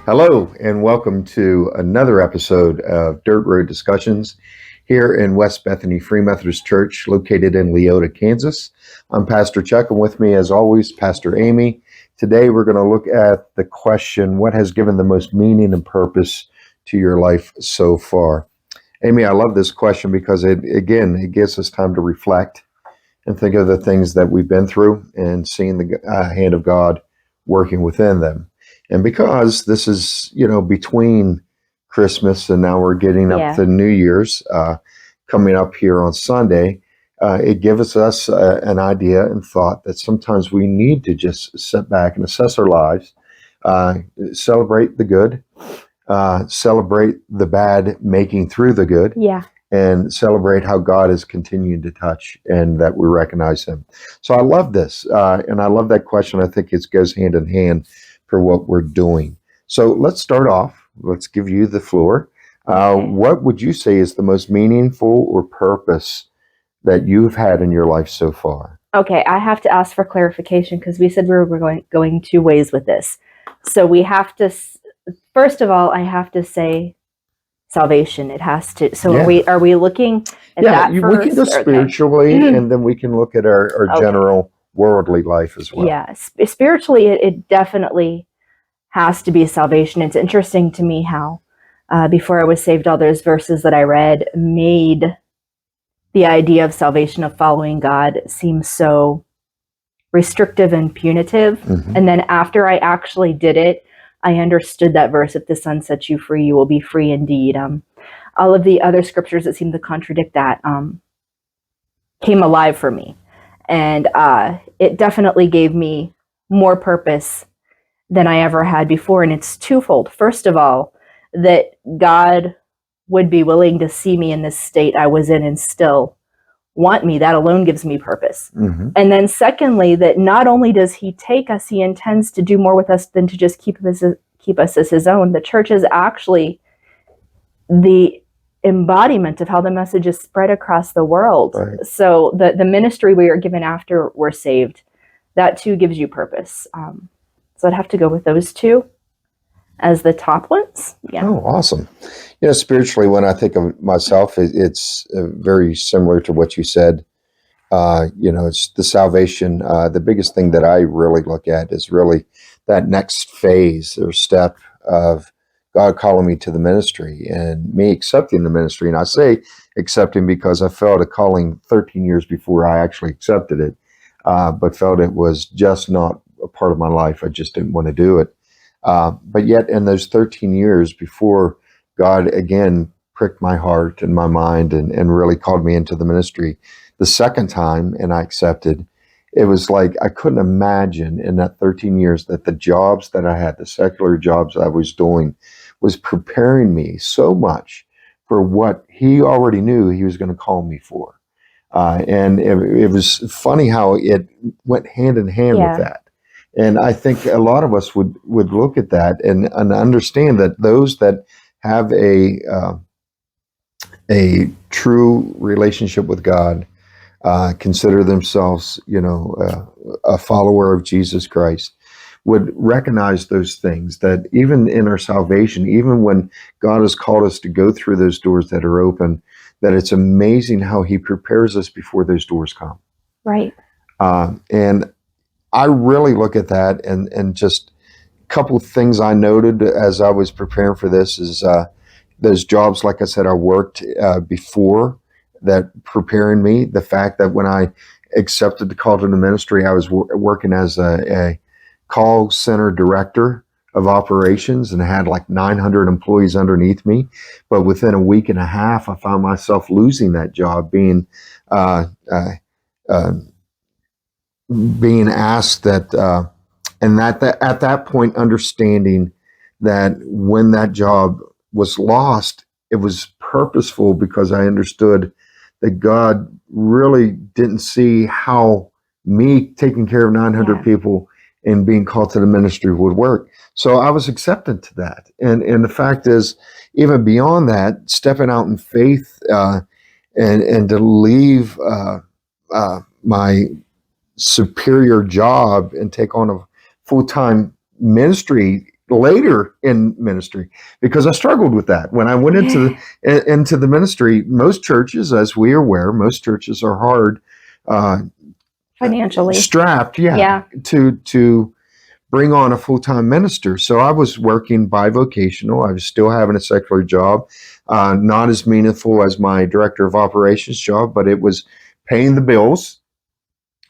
Hello, and welcome to another episode of Dirt Road Discussions here in West Bethany Free Methodist Church, located in Leota, Kansas. I'm Pastor Chuck, and with me, as always, Pastor Amy. Today, we're going to look at the question, what has given the most meaning and purpose to your life so far? Amy, I love this question because it gives us time to reflect and think of the things that we've been through and seeing the hand of God working within them. And because this is, between Christmas and now we're getting up to New Year's, coming up here on Sunday, it gives us an idea and thought that sometimes we need to just sit back and assess our lives, celebrate the good, celebrate the bad, making through the good, and celebrate how God is continuing to touch and that we recognize Him. So I love this, and I love that question. I think it goes hand in hand for what we're doing. So let's start off. Let's give you the floor. What would you say is the most meaningful or purpose that you've had in your life so far? Okay, I have to ask for clarification because we said we were going two ways with this. So we have to, first of all, I have to say salvation. It has to. So are we looking at that first? We can go spiritually, and then we can look at our general worldly life as well. Yeah, spiritually, it definitely has to be salvation. It's interesting to me how before I was saved, all those verses that I read made the idea of salvation, of following God, seem so restrictive and punitive. Mm-hmm. And then after I actually did it, I understood that verse, if the Son sets you free, you will be free indeed. All of the other scriptures that seem to contradict that came alive for me. And it definitely gave me more purpose than I ever had before. And it's twofold. First of all, that God would be willing to see me in this state I was in and still want me. That alone gives me purpose. Mm-hmm. And then secondly, that not only does He take us, He intends to do more with us than to just keep us as His own. The church is actually the embodiment of how the message is spread across the world. Right. So the ministry we are given after we're saved, that too gives you purpose. So I'd have to go with those two as the top ones. Yeah. Oh, awesome. Spiritually, when I think of myself, it's very similar to what you said. It's the salvation. The biggest thing that I really look at is really that next phase or step of God calling me to the ministry and me accepting the ministry. And I say accepting because I felt a calling 13 years before I actually accepted it, but felt it was just not a part of my life. I just didn't want to do it. But yet in those 13 years before God again pricked my heart and my mind and really called me into the ministry, the second time, and I accepted, it was like I couldn't imagine in that 13 years that the jobs that I had, the secular jobs I was doing, was preparing me so much for what He already knew He was going to call me for. And it was funny how it went hand in hand with that. And I think a lot of us would look at that and understand that those that have a true relationship with God, consider themselves, a follower of Jesus Christ, would recognize those things, that even in our salvation, even when God has called us to go through those doors that are open, that it's amazing how He prepares us before those doors come. Right. And I really look at that, and just a couple of things I noted as I was preparing for this is those jobs, like I said, I worked before that, preparing me. The fact that when I accepted the call to the ministry, I was working as a call center director of operations and had like 900 employees underneath me. But within a week and a half, I found myself losing that job, being asked that, and at that point, understanding that when that job was lost, it was purposeful because I understood that God really didn't see how me taking care of 900 people and being called to the ministry would work. So I was accepted to that. And the fact is, even beyond that, stepping out in faith and to leave my superior job and take on a full-time ministry later in ministry, because I struggled with that. When I went into the ministry, most churches, as we are aware, most churches are hard financially strapped, Yeah. to bring on a full-time minister. So I was working bivocational. I was still having a secular job, not as meaningful as my director of operations job, but it was paying the bills.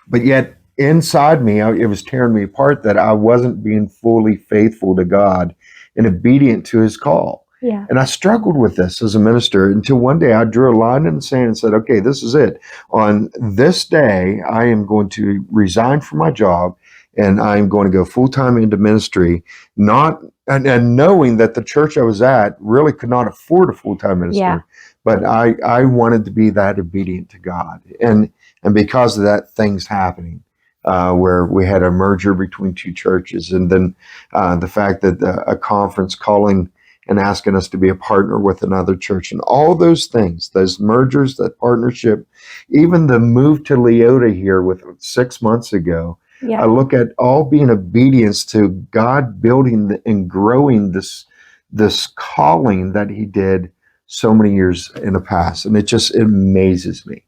But yet inside me, it was tearing me apart that I wasn't being fully faithful to God and obedient to his call. Yeah. And I struggled with this as a minister until one day I drew a line in the sand and said, okay, this is it. On this day, I am going to resign from my job and I'm going to go full-time into ministry, not and knowing that the church I was at really could not afford a full-time minister. Yeah. But I wanted to be that obedient to God. And because of that, things happening where we had a merger between two churches, and then the fact that a conference calling and asking us to be a partner with another church, and all those things, those mergers, that partnership, even the move to Leota here with 6 months ago, Yeah. I look at all being obedience to God, building and growing this calling that he did so many years in the past. And it amazes me.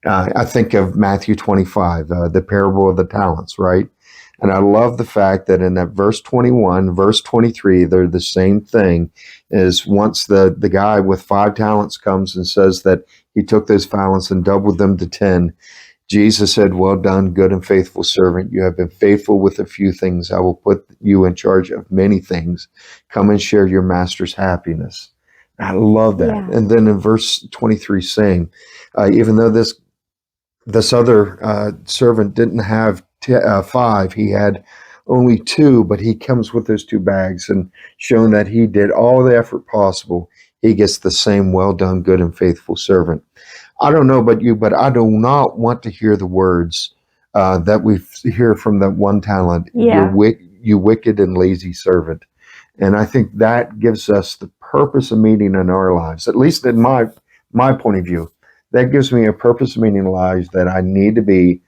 I think of Matthew 25, the parable of the talents, right? And I love the fact that in that verse 21, verse 23, they're the same thing. Is once the guy with 5 talents comes and says that he took those talents and doubled them to 10, Jesus said, well done, good and faithful servant. You have been faithful with a few things. I will put you in charge of many things. Come and share your master's happiness. I love that. Yeah. And then in verse 23 saying, even though this other servant didn't have 5, he had only 2, but he comes with those 2 bags and showing that he did all the effort possible. He gets the same well done, good and faithful servant. I don't know about you, but I do not want to hear the words that we hear from that one talent, Yeah. you wicked and lazy servant. And I think that gives us the purpose of meaning in our lives, at least in my point of view. That gives me a purpose of meaning in lives, that I need to be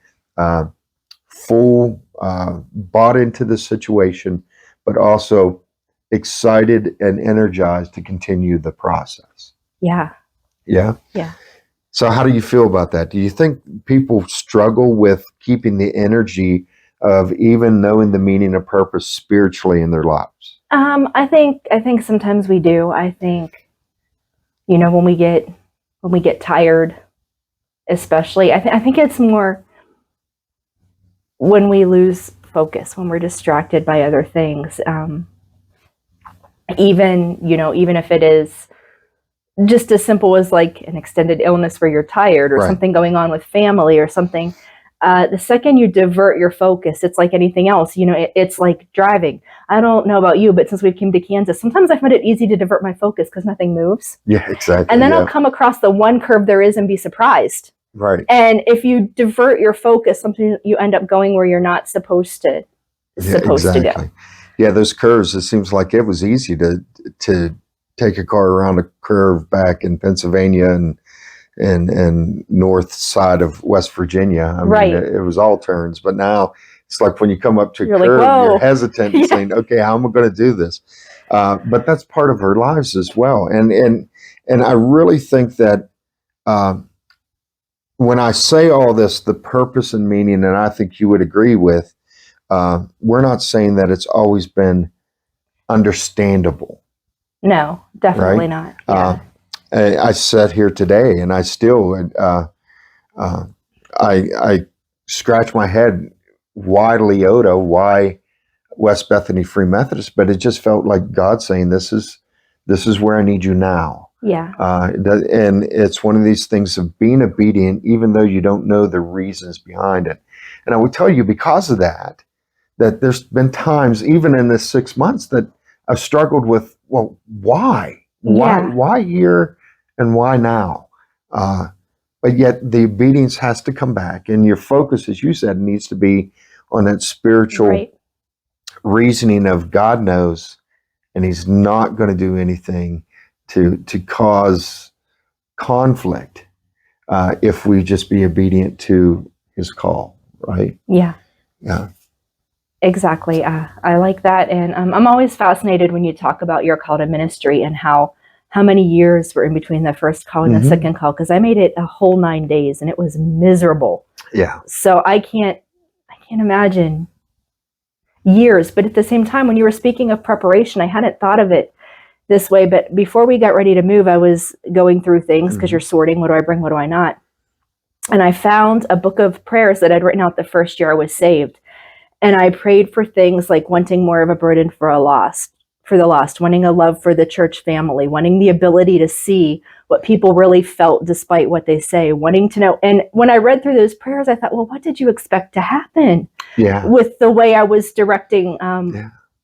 full, bought into the situation, but also excited and energized to continue the process. Yeah. Yeah. Yeah. So how do you feel about that? Do you think people struggle with keeping the energy of even knowing the meaning of purpose spiritually in their lives? I think sometimes we do. I think, when we get tired, especially, I think it's more when we lose focus, when we're distracted by other things. Even if it is just as simple as like an extended illness where you're tired, or Right. something going on with family or something. The second you divert your focus, it's like anything else. It's like driving. I don't know about you, but since we came to Kansas, sometimes I find it easy to divert my focus because nothing moves. Yeah, exactly. And then I'll come across the one curve there is and be surprised. Right. And if you divert your focus, sometimes you end up going where you're not supposed to go. Yeah, those curves, it seems like it was easy to take a car around a curve back in Pennsylvania and north side of West Virginia. I Right. mean, it was all turns, but now it's like when you come up to a You're like, curve, whoa. you're hesitant and Yeah. saying, okay, how am I going to do this? But that's part of our lives as well. And I really think that when I say all this, the purpose and meaning, and I think you would agree with, we're not saying that it's always been understandable. No, definitely Right? not. Yeah. I sat here today and I still, I scratch my head, why Leota, why West Bethany Free Methodist, but it just felt like God saying, this is where I need you now. Yeah. And it's one of these things of being obedient, even though you don't know the reasons behind it. And I would tell you, because of that there's been times, even in this 6 months, that I've struggled with, well, why? Yeah. Why here and why now? But yet the obedience has to come back, and your focus, as you said, needs to be on that spiritual Right. reasoning of God knows, and he's not going to do anything to cause conflict if we just be obedient to his call, right? Yeah. Yeah. Exactly. I like that. And I'm always fascinated when you talk about your call to ministry and how many years were in between the first call and the second call, because I made it a whole 9 days and it was miserable. Yeah. So I can't imagine years. But at the same time, when you were speaking of preparation, I hadn't thought of it this way. But before we got ready to move, I was going through things because you're sorting, what do I bring, what do I not? And I found a book of prayers that I'd written out the first year I was saved. And I prayed for things like wanting more of a burden for the lost, wanting a love for the church family, wanting the ability to see what people really felt despite what they say, wanting to know. And when I read through those prayers, I thought, well, what did you expect to happen with the way I was directing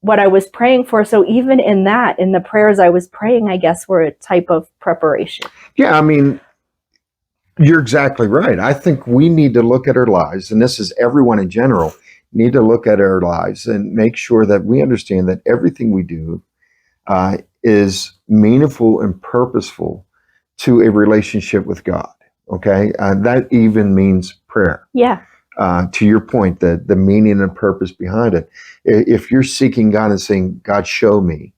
what I was praying for? So even in the prayers I was praying, I guess, were a type of preparation. Yeah, I mean, you're exactly right. I think we need to look at our lives, and this is everyone in general, need to look at our lives and make sure that we understand that everything we do is meaningful and purposeful to a relationship with God. Okay, that even means prayer. Yeah. To your point, the meaning and purpose behind it. If you're seeking God and saying, "God, show me,"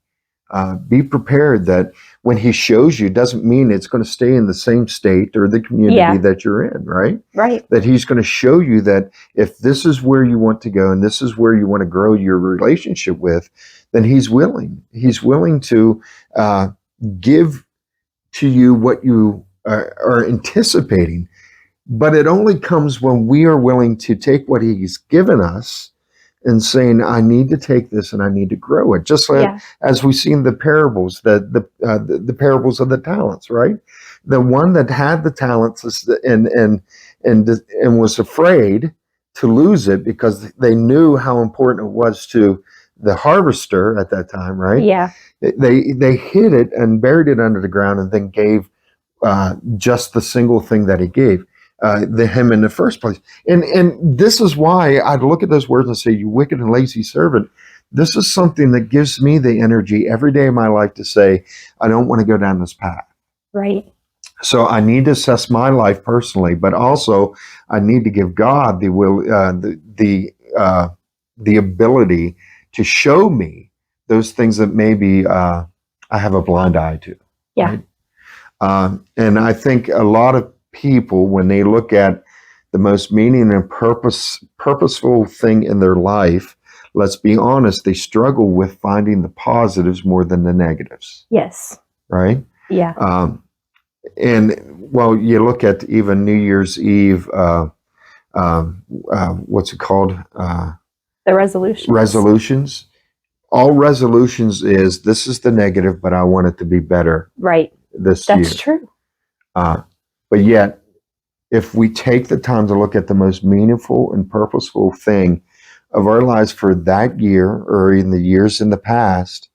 be prepared that when He shows you, doesn't mean it's going to stay in the same state or the community that you're in, right? Right. That He's going to show you that if this is where you want to go and this is where you want to grow your relationship with, then He's willing. He's willing to give to you what you are anticipating. But it only comes when we are willing to take what He's given us and saying, I need to take this and I need to grow it. Just like as we see in the parables, the parables of the talents, right? The one that had the talents and was afraid to lose it because they knew how important it was to the harvester at that time, right? Yeah. They hid it and buried it under the ground and then gave just the single thing that He gave. Him in the first place. And this is why I'd look at those words and say, you wicked and lazy servant. This is something that gives me the energy every day of my life to say, I don't want to go down this path. Right. So I need to assess my life personally, but also I need to give God the will, the ability to show me those things that maybe I have a blind eye to. Yeah. Right? And I think a lot of people, when they look at the most meaning and purposeful thing in their life, let's be honest, they struggle with finding the positives more than the negatives. Yes. Right? Yeah. And well, you look at even New Year's Eve, what's it called? The resolutions. Resolutions. All resolutions is, this is the negative, but I want it to be better. Right. This year. That's true. But yet, if we take the time to look at the most meaningful and purposeful thing of our lives for that year or in the years in the past,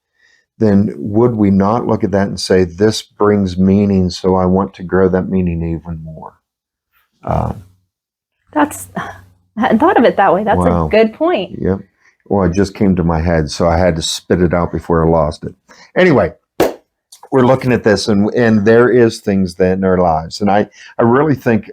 then would we not look at that and say, this brings meaning, so I want to grow that meaning even more? I hadn't thought of it that way. That's a good point. Yep. Well, it just came to my head, so I had to spit it out before I lost it. Anyway, we're looking at this, and there is things that in our lives, and I really think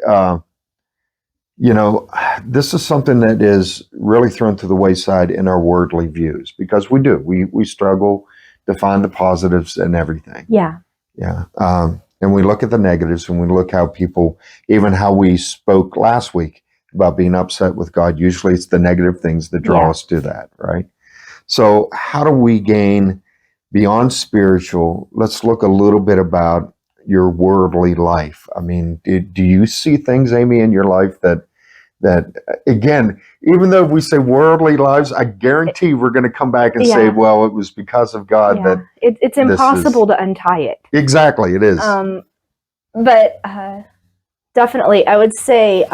this is something that is really thrown to the wayside in our worldly views, because we struggle to find the positives in everything. Yeah. And we look at the negatives, and we look how people, even how we spoke last week about being upset with God. Usually, it's the negative things that draw us to that, right? So, how do we gain beyond spiritual? Let's look a little bit about your worldly life. I mean, do you see things, Amy, in your life that again, even though we say worldly lives, I guarantee we're going to come back and say, well, it was because of God that it's impossible to untie it. Exactly, it is. But definitely, I would say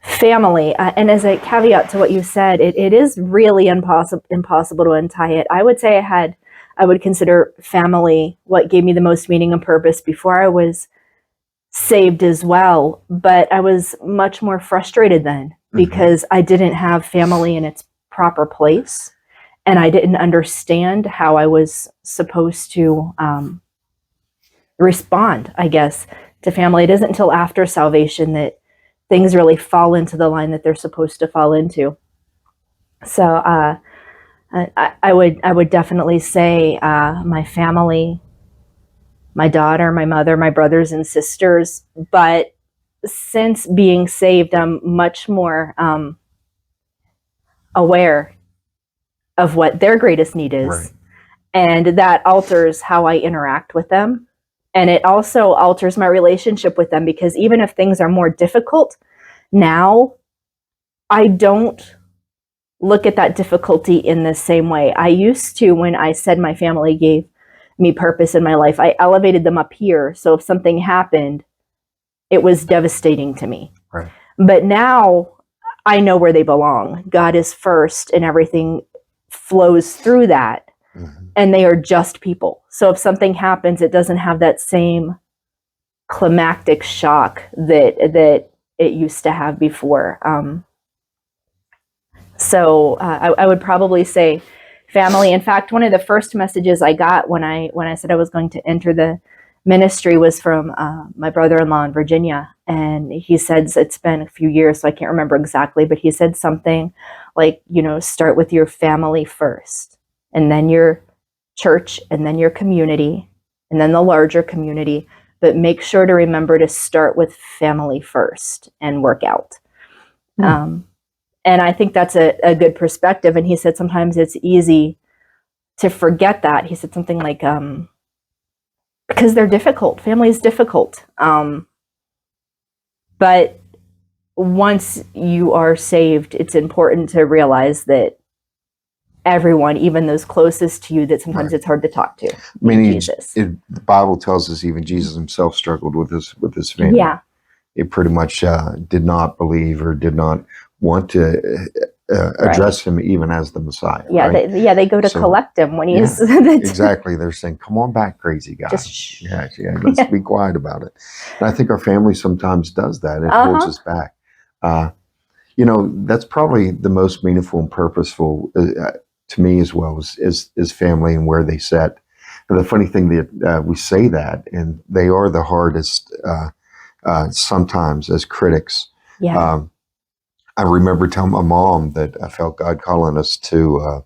family, and as a caveat to what you said, it is really impossible to untie it. I would say I would consider family what gave me the most meaning and purpose before I was saved as well, but I was much more frustrated then because I didn't have family in its proper place, and I didn't understand how I was supposed to respond, I guess, to family. It isn't until after salvation that things really fall into the line that they're supposed to fall into. So I would definitely say my family, my daughter, my mother, my brothers and sisters. But since being saved, I'm much more aware of what their greatest need is. Right. And that alters how I interact with them. And it also alters my relationship with them, because even if things are more difficult now, I don't look at that difficulty in the same way. I used to, when I said my family gave me purpose in my life, I elevated them up here. So if something happened, it was devastating to me. Right. But now I know where they belong. God is first, and everything flows through that. Mm-hmm. And they are just people. So if something happens, it doesn't have that same climactic shock that it used to have before. So I would probably say family. In fact, one of the first messages I got when I said I was going to enter the ministry was from my brother-in-law in Virginia. And he said, it's been a few years, so I can't remember exactly, but he said something like, start with your family first, and then your church, and then your community, and then the larger community. But make sure to remember to start with family first and work out. And I think that's a good perspective. And he said sometimes it's easy to forget that. He said something like, because they're difficult. Family is difficult. But once you are saved, it's important to realize that everyone, even those closest to you, that sometimes Right. it's hard to talk to. Jesus. The Bible tells us even Jesus himself struggled with his family. Yeah. He pretty much did not believe or did not want to address him even as the Messiah. Yeah, right? They go to collect him when he's exactly. They're saying, "Come on back, crazy guy." Just shh. Yeah, let's be quiet about it. And I think our family sometimes does that. It holds us back. That's probably the most meaningful and purposeful to me as well is family and where they sit. And the funny thing that we say that, and they are the hardest sometimes as critics. Yeah. I remember telling my mom that I felt God calling us to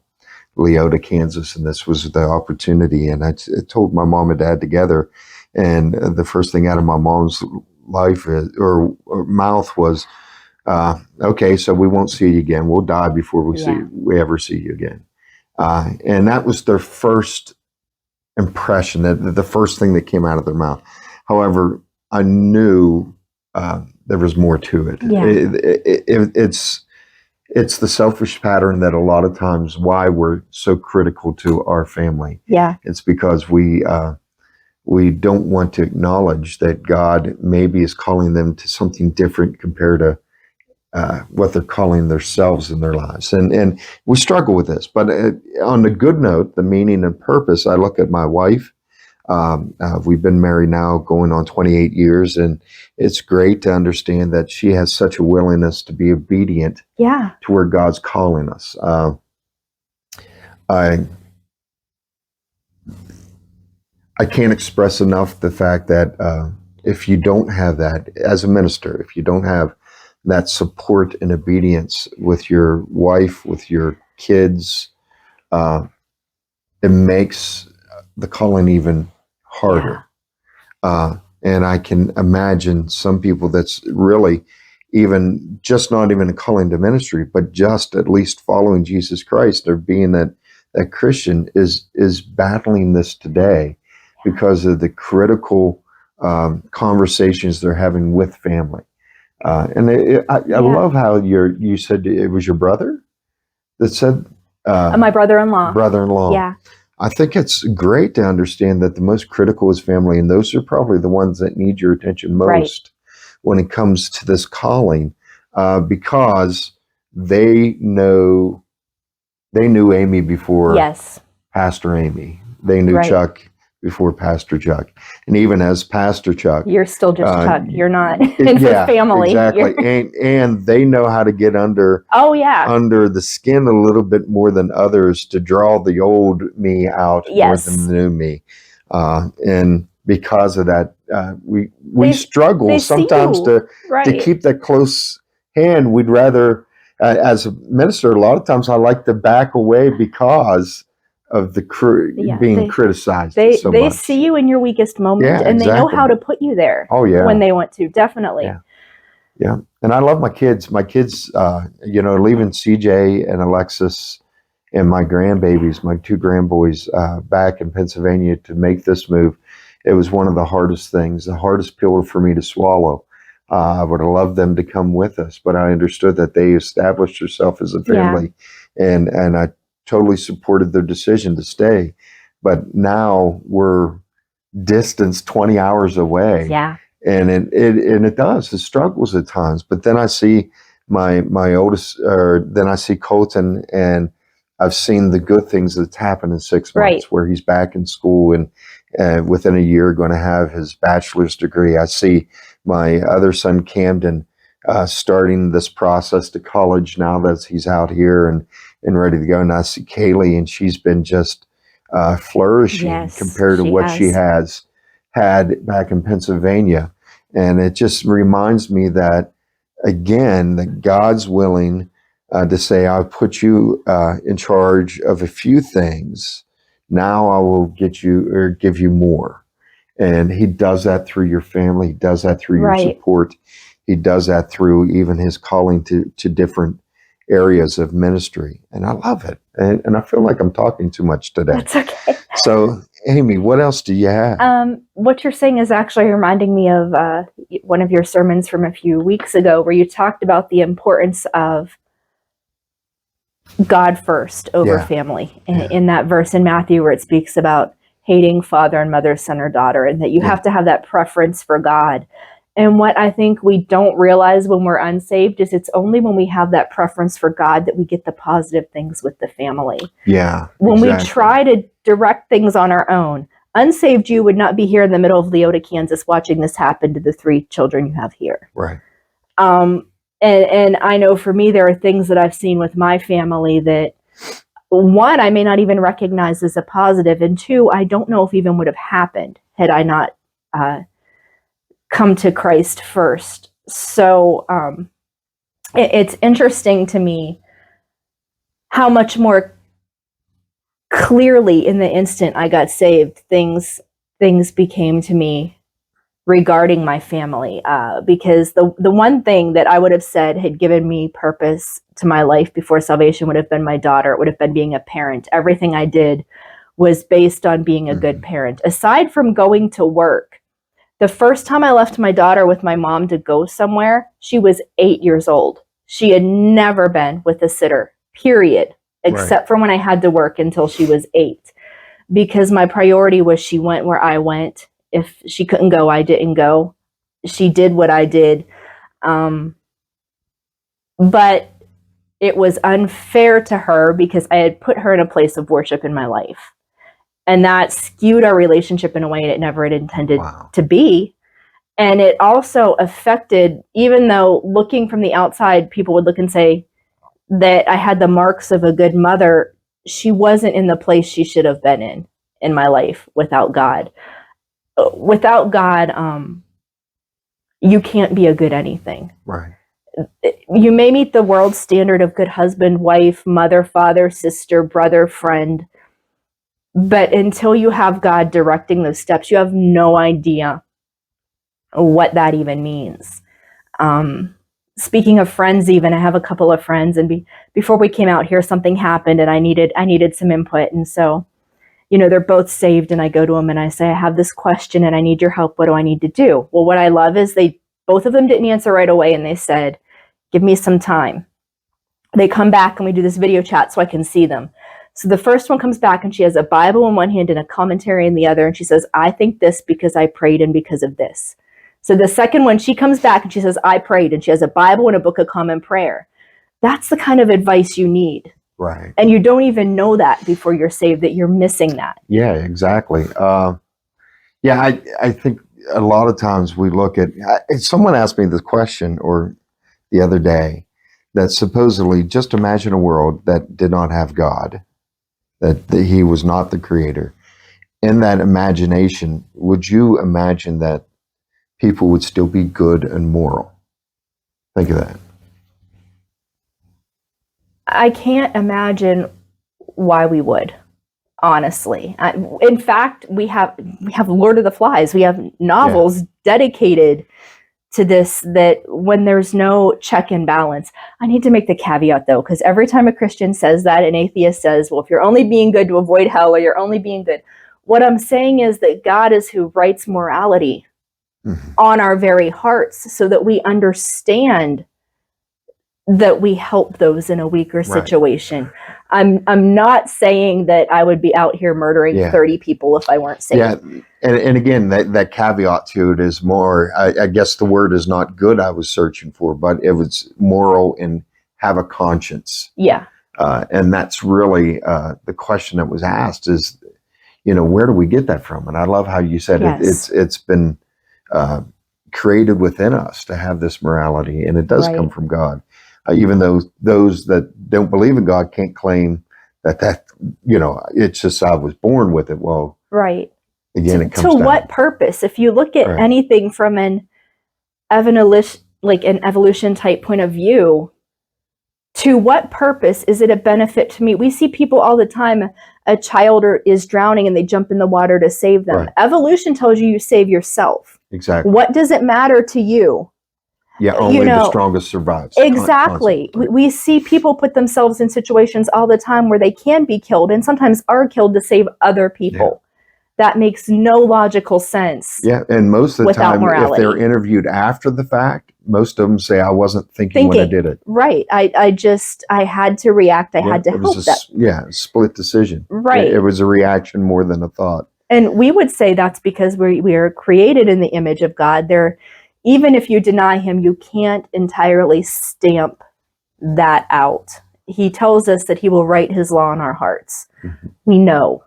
Leota, Kansas, and this was the opportunity. And I told my mom and dad together, and the first thing out of my mom's life or mouth was, "Okay, so we won't see you again. We'll die before we ever see you again." And that was their first impression, that the first thing that came out of their mouth. However, I knew there was more to it. Yeah. It's the selfish pattern that a lot of times why we're so critical to our family. Yeah. It's because we don't want to acknowledge that God maybe is calling them to something different compared to what they're calling themselves in their lives. And we struggle with this. But on the good note, the meaning and purpose, I look at my wife. We've been married now going on 28 years, and it's great to understand that she has such a willingness to be obedient to where God's calling us. I can't express enough the fact that if you don't have that as a minister, if you don't have that support and obedience with your wife, with your kids, it makes the calling even harder. And I can imagine some people that's really even just not even a calling to ministry, but just at least following Jesus Christ or being that Christian is battling this today because of the critical conversations they're having with family. And I love how you said it was your brother that said my brother-in-law. Brother-in-law. Yeah. I think it's great to understand that the most critical is family, and those are probably the ones that need your attention most when it comes to this calling, because they knew Amy before Pastor Amy. They knew Chuck before Pastor Chuck. And even as Pastor Chuck, you're still just Chuck. You're not in the family. Exactly. And they know how to get under the skin a little bit more than others to draw the old me out more than the new me. And because of that. We They struggle see sometimes you, to right? keep that close hand. We'd rather, as a minister, a lot of times I like to back away because of the Yeah, being criticized so they much. see you in your weakest moment, Yeah, and they know exactly. how to put you there. Oh, yeah. When they want to, definitely. Yeah. Yeah, and I love my kids. My kids, leaving CJ and Alexis and my grandbabies, my two grandboys, back in Pennsylvania to make this move. It was one of the hardest things, the hardest pill for me to swallow. I would have loved them to come with us, but I understood that they established themselves as a family, and I totally supported their decision to stay. But now we're distanced 20 hours away. Yeah. And it does. It struggles at times. But then I see my oldest, or then I see Colton, and I've seen the good things that's happened in 6 months, Right. where he's back in school and within a year going to have his bachelor's degree. I see my other son Camden starting this process to college now that he's out here and ready to go. And I see Kaylee, and she's been just flourishing, Yes, compared to she what has. she has had back in Pennsylvania. And it just reminds me that, again, that God's willing to say, I've put you in charge of a few things. Now I will get you, or give you more. And he does that through your family. He does that through your Right. support. He does that through even his calling to different areas of ministry. And I love it. And I feel like I'm talking too much today. That's okay. So, Amy, what else do you have? What you're saying is actually reminding me of one of your sermons from a few weeks ago, where you talked about the importance of God first over family. In that verse in Matthew where it speaks about hating father and mother, son or daughter, and that you have to have that preference for God. And what I think we don't realize when we're unsaved is it's only when we have that preference for God that we get the positive things with the family. Yeah. When we try to direct things on our own, unsaved you would not be here in the middle of Leota, Kansas, watching this happen to the 3 children you have here. Right. And I know for me, there are things that I've seen with my family that, 1, I may not even recognize as a positive, and 2, I don't know if even would have happened had I not come to Christ first. So it's interesting to me how much more clearly in the instant I got saved, things became to me regarding my family, because the one thing that I would have said had given me purpose to my life before salvation would have been my daughter. It would have been being a parent. Everything I did was based on being a good parent. Aside from going to work, the first time I left my daughter with my mom to go somewhere, she was 8 years old. She had never been with a sitter, period, except for when I had to work until she was 8, because my priority was she went where I went. If she couldn't go, I didn't go. She did what I did. But it was unfair to her because I had put her in a place of worship in my life. And that skewed our relationship in a way it never had intended to be. And it also affected, even though looking from the outside, people would look and say that I had the marks of a good mother, she wasn't in the place she should have been in my life without God. Without God, you can't be a good anything. Right. You may meet the world standard of good husband, wife, mother, father, sister, brother, friend, but until you have God directing those steps, you have no idea what that even means. Speaking of friends, even, I have a couple of friends, and before we came out here, something happened, and I needed some input, and so, they're both saved, and I go to them and I say, I have this question and I need your help. What do I need to do? Well, what I love is both of them didn't answer right away, and they said, give me some time. They come back and we do this video chat so I can see them. So the first one comes back and she has a Bible in one hand and a commentary in the other, and she says, I think this because I prayed and because of this. So the second one, she comes back and she says, I prayed, and she has a Bible and a book of common prayer. That's the kind of advice you need. Right. And you don't even know that before you're saved, that you're missing that. Yeah, exactly. I think a lot of times we look at, someone asked me this question or the other day, that supposedly, just imagine a world that did not have God, that he was not the creator. in that imagination, would you imagine that people would still be good and moral? Think of that. I can't imagine why we would, honestly. In fact, we have Lord of the Flies. We have novels dedicated to this, that when there's no check and balance. I need to make the caveat, though, because every time a Christian says that, an atheist says, well, if you're only being good to avoid hell, or you're only being good. What I'm saying is that God is who writes morality on our very hearts, so that we understand that we help those in a weaker situation. I'm not saying that I would be out here murdering 30 people if I weren't saved. Yeah, and again, that caveat to it is more, I guess the word is not good I was searching for, but it was moral and have a conscience. Yeah. And that's really the question that was asked is, where do we get that from? And I love how you said it's been created within us to have this morality, and it does come from God. Even though those that don't believe in God can't claim that it's just I was born with it. Well, again, it comes to down. what purpose? If you look at anything from an evolution type point of view, to what purpose is it a benefit to me? We see people all the time. A child is drowning and they jump in the water to save them. Evolution tells you save yourself. Exactly. What does it matter to you? Yeah, only the strongest survives. Exactly. We see people put themselves in situations all the time where they can be killed, and sometimes are killed to save other people. That makes no logical sense. Yeah, and most of the time, morality. If they're interviewed after the fact, most of them say, I wasn't thinking when I did it. Right. I had to react. I had to help that. Yeah, split decision. Right. It was a reaction more than a thought. And we would say that's because we are created in the image of God. Even if you deny him, you can't entirely stamp that out. He tells us that he will write his law in our hearts. We know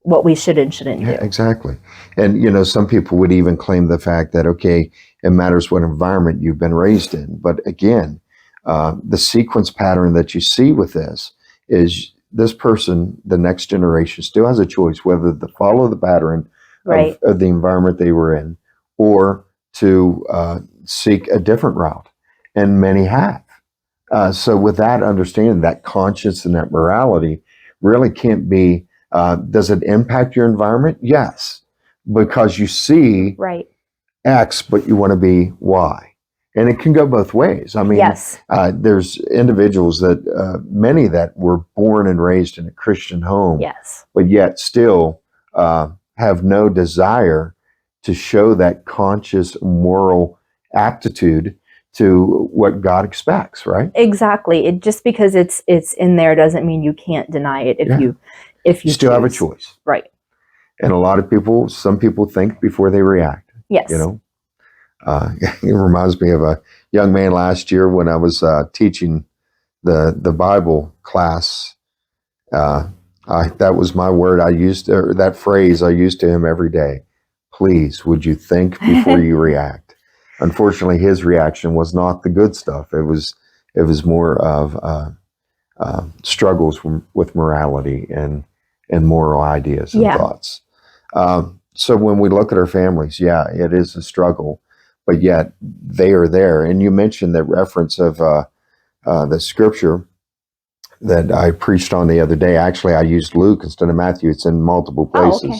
what we should and shouldn't do. Exactly. And, some people would even claim the fact that, okay, it matters what environment you've been raised in. But again, the sequence pattern that you see with this is this person, the next generation, still has a choice whether to follow the pattern of the environment they were in, or to seek a different route, and many have. So with that understanding, that conscience and that morality really can't be, does it impact your environment? Yes, because you see X, but you want to be Y. And it can go both ways. I mean, there's individuals that, many that were born and raised in a Christian home, but yet still have no desire to show that conscious moral aptitude to what God expects, right? Exactly. Just because it's in there doesn't mean you can't deny it if you still have a choice. Right. And some people think before they react. Yes. It reminds me of a young man last year when I was teaching the Bible class. That was my word I used, or that phrase I used to him every day. Please, would you think before you react? Unfortunately, his reaction was not the good stuff. It was more of struggles with morality and moral ideas and thoughts. So when we look at our families, it is a struggle, but yet they are there. And you mentioned that reference of the scripture that I preached on the other day. Actually, I used Luke instead of Matthew. It's in multiple places. Okay.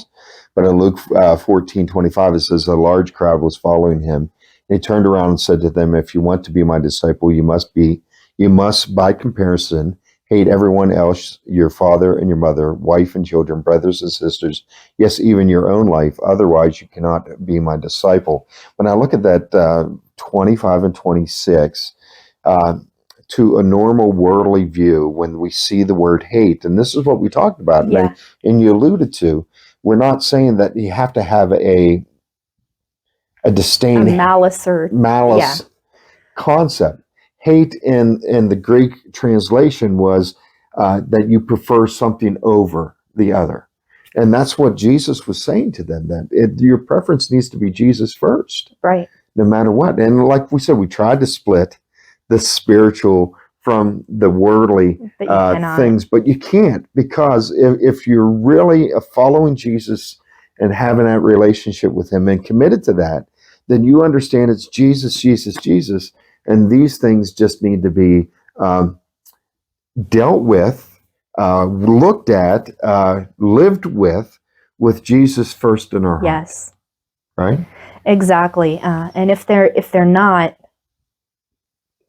But in Luke 14:25, it says a large crowd was following him. And he turned around and said to them, if you want to be my disciple, you must by comparison hate everyone else, your father and your mother, wife and children, brothers and sisters, yes, even your own life. Otherwise, you cannot be my disciple. When I look at that 25 and 26, to a normal worldly view, when we see the word hate, and this is what we talked about, and you alluded to, we're not saying that you have to have a disdain, a malice concept. Hate in the Greek translation was that you prefer something over the other. And that's what Jesus was saying to them, that your preference needs to be Jesus first. Right. No matter what. And like we said, we tried to split the spiritual from the worldly things, but you can't, because if you're really following Jesus and having that relationship with him and committed to that, then you understand it's Jesus, Jesus, Jesus. And these things just need to be dealt with, looked at, lived with Jesus first in our heart. Yes. Right? Exactly. And if they're not,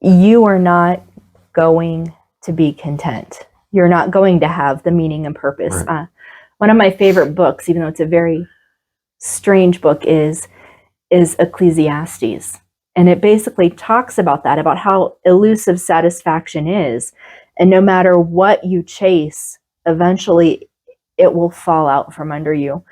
you are not going to be content. You're not going to have the meaning and purpose. Right. One of my favorite books, even though it's a very strange book, is Ecclesiastes. And it basically talks about that, about how elusive satisfaction is. And no matter what you chase, eventually it will fall out from under you.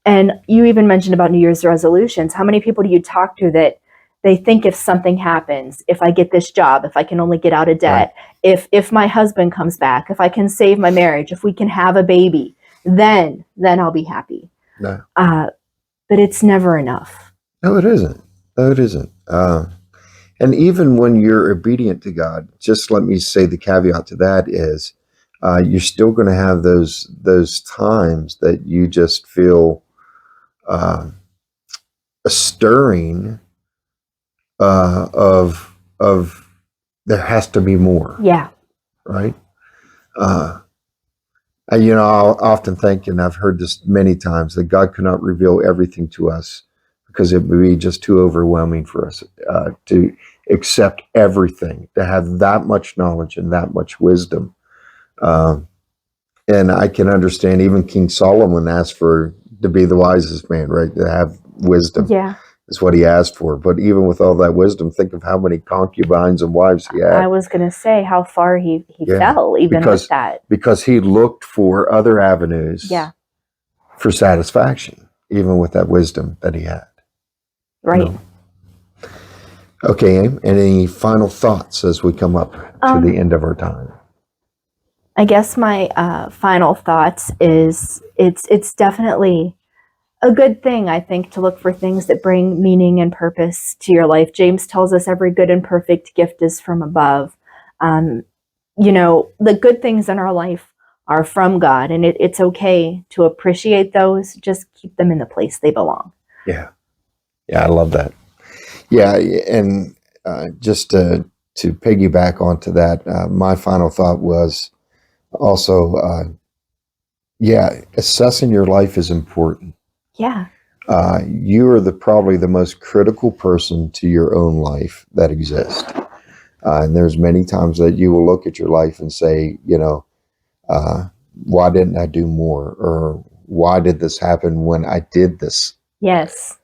And you even mentioned about New Year's resolutions. How many people do you talk to that they think if something happens, if I get this job, if I can only get out of debt, right, if my husband comes back, if I can save my marriage, if we can have a baby, then I'll be happy. No. But it's never enough. No, it isn't. No, it isn't. And even when you're obedient to God, just let me say the caveat to that is you're still going to have those times that you just feel a stirring of there has to be more. Yeah. Right. And, I'll often think, and I've heard this many times, that God cannot reveal everything to us because it would be just too overwhelming for us to accept everything, to have that much knowledge and that much wisdom. And I can understand even King Solomon asked to be the wisest man, right? To have wisdom. Yeah. Is what he asked for. But even with all that wisdom, think of how many concubines and wives he had. I was going to say how far he fell even with that. Because he looked for other avenues for satisfaction, even with that wisdom that he had. Right. Okay, Aim, any final thoughts as we come up to the end of our time? I guess my final thoughts is it's definitely a good thing, I think, to look for things that bring meaning and purpose to your life. James tells us every good and perfect gift is from above. The good things in our life are from God, and it's okay to appreciate those. Just keep them in the place they belong. Yeah. Yeah, I love that. Yeah, and just to piggyback onto that, my final thought was also, assessing your life is important. Yeah. You are probably the most critical person to your own life that exists. And there's many times that you will look at your life and say, why didn't I do more? Or why did this happen when I did this? Yes.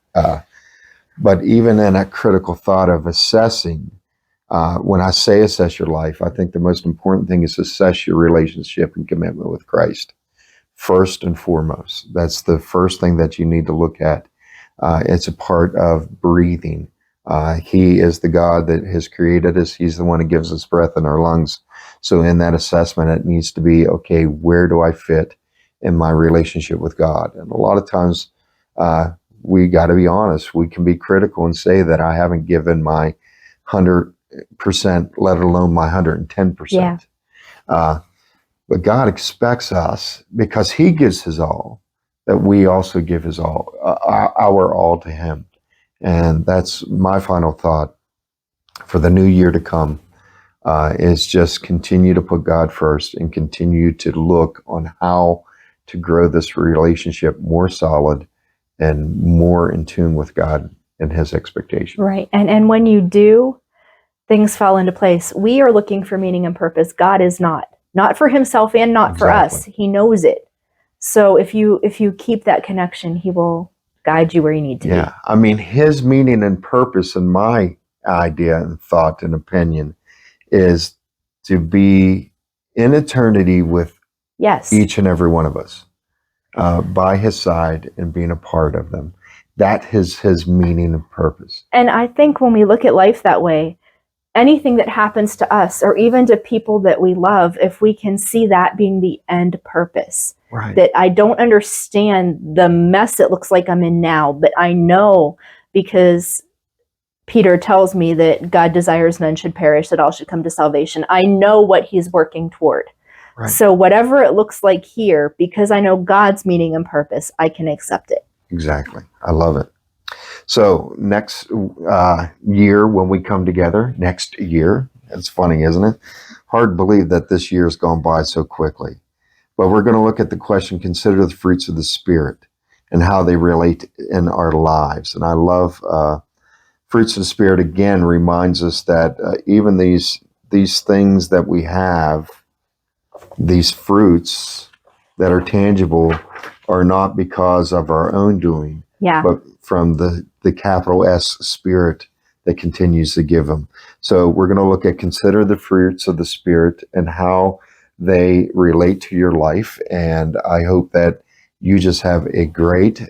But even in that critical thought of assessing, when I say assess your life, I think the most important thing is assess your relationship and commitment with Christ. First and foremost, that's the first thing that you need to look at. It's a part of breathing. He is the God that has created us. He's the one who gives us breath in our lungs. So in that assessment, it needs to be, okay, where do I fit in my relationship with God? And a lot of times, we got to be honest. We can be critical and say that I haven't given my 100%, let alone my 110%. Yeah. But God expects us, because he gives his all, that we also give his all, our all to him. And that's my final thought for the new year to come, is just continue to put God first and continue to look on how to grow this relationship more solid and more in tune with God and his expectations. Right. And when you do, things fall into place. We are looking for meaning and purpose. God is not for himself and not for us. He knows it. So if you keep that connection, he will guide you where you need to be. Yeah. I mean, his meaning and purpose, in my idea and thought and opinion, is to be in eternity with each and every one of us, by his side and being a part of them. That is his meaning and purpose. And I think when we look at life that way, anything that happens to us or even to people that we love, if we can see that being the end purpose, that I don't understand the mess it looks like I'm in now, but I know, because Peter tells me that God desires none should perish, that all should come to salvation. I know what he's working toward. So whatever it looks like here, because I know God's meaning and purpose, I can accept it. Exactly. I love it. So next year when we come together, next year, it's funny, isn't it? Hard to believe that this year has gone by so quickly. But we're going to look at the question, consider the fruits of the Spirit and how they relate in our lives. And I love fruits of the Spirit, again, reminds us that even these things that we have, these fruits that are tangible, are not because of our own doing, Yeah. but from the capital S Spirit that continues to give them. So we're going to look at consider the fruits of the Spirit and how they relate to your life. And I hope that you just have a great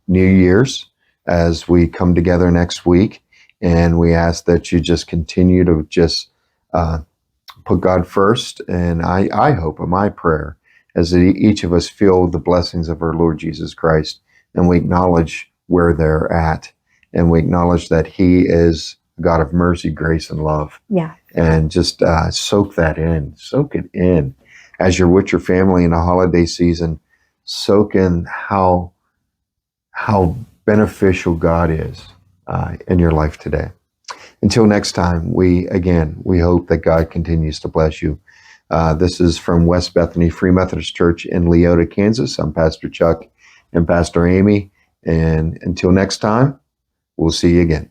New Year's as we come together next week. And we ask that you just continue to just put God first. And I hope, in my prayer, as each of us feel the blessings of our Lord Jesus Christ, and we acknowledge where they're at, and we acknowledge that He is a God of mercy, grace, and love. Yeah. And just soak that in, soak it in. As you're with your family in a holiday season, soak in how beneficial God is in your life today. Until next time, we hope that God continues to bless you. This is from West Bethany Free Methodist Church in Leota, Kansas. I'm Pastor Chuck and Pastor Amy. And until next time, we'll see you again.